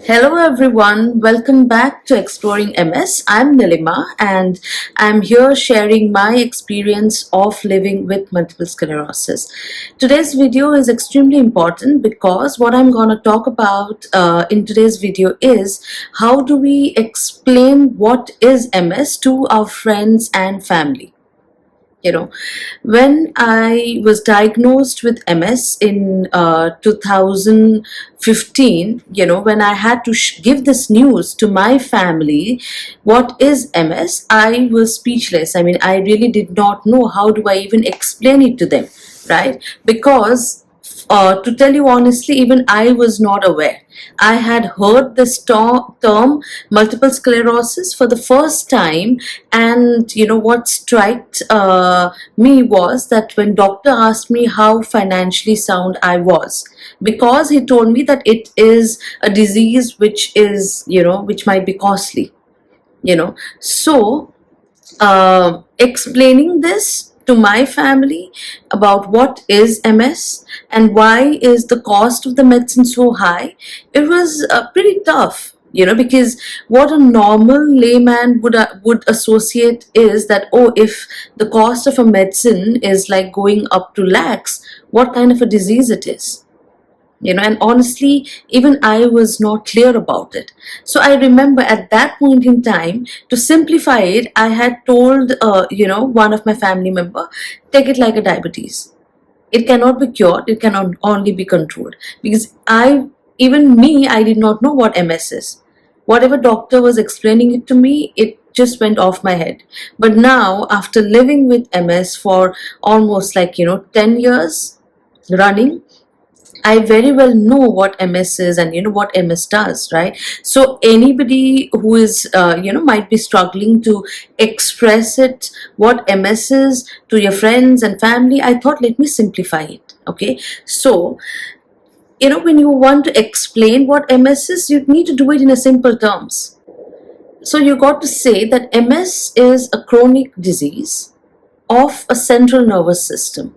Hello everyone, welcome back to Exploring MS. I'm Nilima and I'm here sharing my experience of living with multiple sclerosis. Today's video is extremely important because what I'm going to talk about in today's video is how do we explain what is MS to our friends and family. When I was diagnosed with MS in 2015, when I had to give this news to my family, what is MS, I was speechless. I mean, I really did not know how do I even explain it to them, right? Because to tell you honestly, even I was not aware. I had heard this term multiple sclerosis for the first time, and what struck me was that when doctor asked me how financially sound I was, because he told me that it is a disease which is which might be costly. So explaining this to my family about what is MS and why is the cost of the medicine so high, it was pretty tough. Because what a normal layman would associate is that, oh, if the cost of a medicine is like going up to lakhs, what kind of a disease it is. And honestly, even I was not clear about it. So I remember at that point in time, to simplify it, I had told one of my family member, take it like a diabetes. It cannot be cured, it can only be controlled. Because I did not know what MS is. Whatever doctor was explaining it to me, it just went off my head. But now, after living with MS for almost 10 years running, I very well know what MS is and what MS does, right? So anybody who is might be struggling to express it, what MS is, to your friends and family, I thought let me simplify it. Okay, so when you want to explain what MS is, you need to do it in a simple terms. So you got to say that MS is a chronic disease of a central nervous system,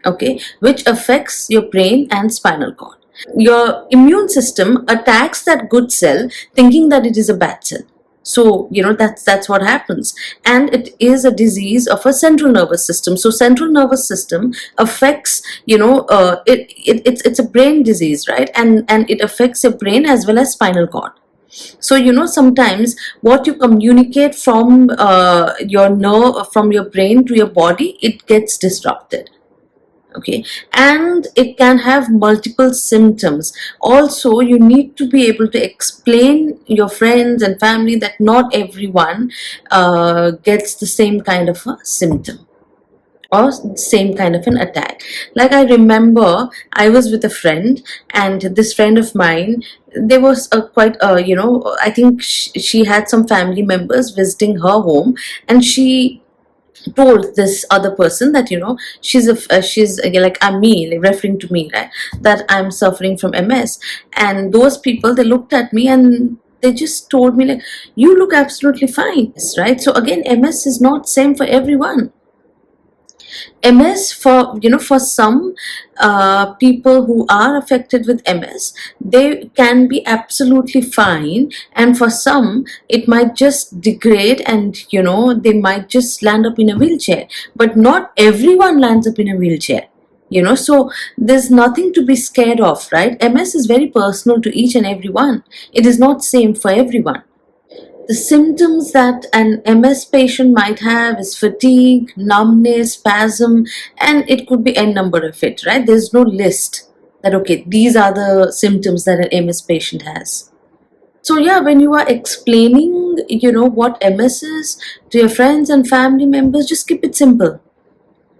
okay, which affects your brain and spinal cord. Your immune system attacks that good cell thinking that it is a bad cell. So that's what happens, and it is a disease of a central nervous system. So central nervous system affects, it's a brain disease, right? And it affects your brain as well as spinal cord. So sometimes what you communicate from your nerve, from your brain to your body, it gets disrupted. Okay, and it can have multiple symptoms. Also, you need to be able to explain your friends and family that not everyone gets the same kind of a symptom or same kind of an attack. Like, I remember I was with a friend, and this friend of mine, there was a quite I think she had some family members visiting her home, and she told this other person that she's like, I'm me, like referring to me, right, that I'm suffering from MS. And those people, they looked at me and they just told me like, you look absolutely fine, right? So again, MS is not same for everyone. MS, for some people who are affected with MS, they can be absolutely fine, and for some it might just degrade, and they might just land up in a wheelchair. But not everyone lands up in a wheelchair. So there's nothing to be scared of, right? MS is very personal to each and every one. It is not same for everyone. The symptoms that an MS patient might have is fatigue, numbness, spasm, and it could be n number of it, right? There's no list that, okay, these are the symptoms that an MS patient has. So yeah, when you are explaining, what MS is to your friends and family members, just keep it simple.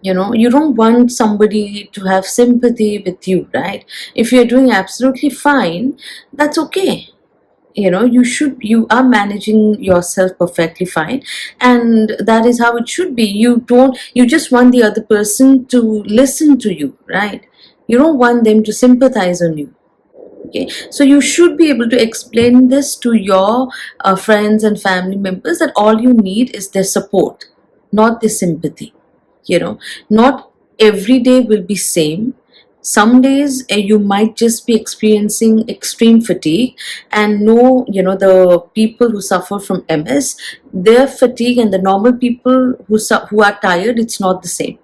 You don't want somebody to have sympathy with you, right? If you're doing absolutely fine, that's okay. You are managing yourself perfectly fine, and that is how it should be. You just want the other person to listen to you, right? You don't want them to sympathize on you. Okay, so you should be able to explain this to your friends and family members, that all you need is their support, not their sympathy. Not every day will be same. Some days you might just be experiencing extreme fatigue, and no, the people who suffer from MS, their fatigue and the normal people who are tired, it's not the same.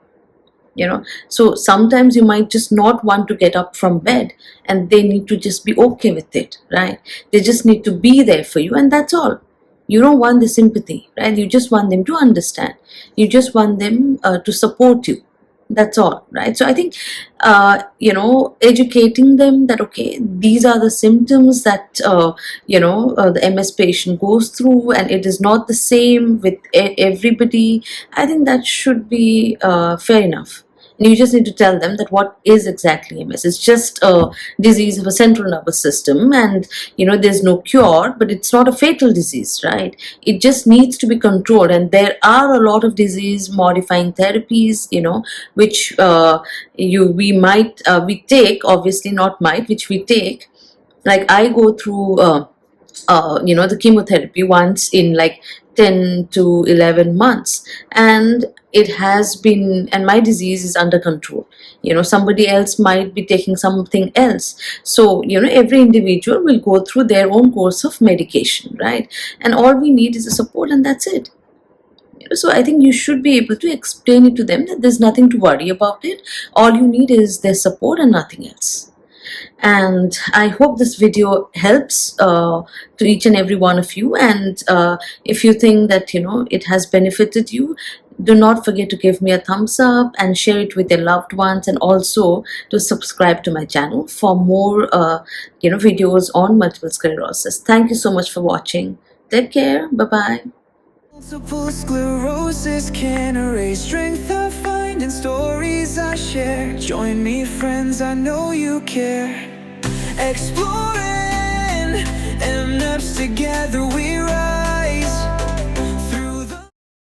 So sometimes you might just not want to get up from bed, and they need to just be okay with it, right? They just need to be there for you, and that's all. You don't want the sympathy, right? You just want them to understand. You just want them to support you. That's all, right? So I think educating them that, okay, these are the symptoms that the MS patient goes through, and it is not the same with everybody. I think that should be fair enough. And you just need to tell them that what is exactly MS. It's just a disease of a central nervous system, and there's no cure, but it's not a fatal disease, right? It just needs to be controlled, and there are a lot of disease modifying therapies, which we take, obviously not might, which we take. Like I go through the chemotherapy once in like 10 to 11 months, and it has been, and my disease is under control. Somebody else might be taking something else. So every individual will go through their own course of medication, right? And all we need is a support, and that's it. So I think you should be able to explain it to them that there's nothing to worry about it. All you need is their support and nothing else. And I hope this video helps to each and every one of you. And if you think that it has benefited you, do not forget to give me a thumbs up and share it with your loved ones, and also to subscribe to my channel for more videos on multiple sclerosis. Thank you so much for watching. Take care. Bye bye. Multiple sclerosis can't erase strength I find in stories I share. Join me, friends, I know you care. Exploring, and together we rise.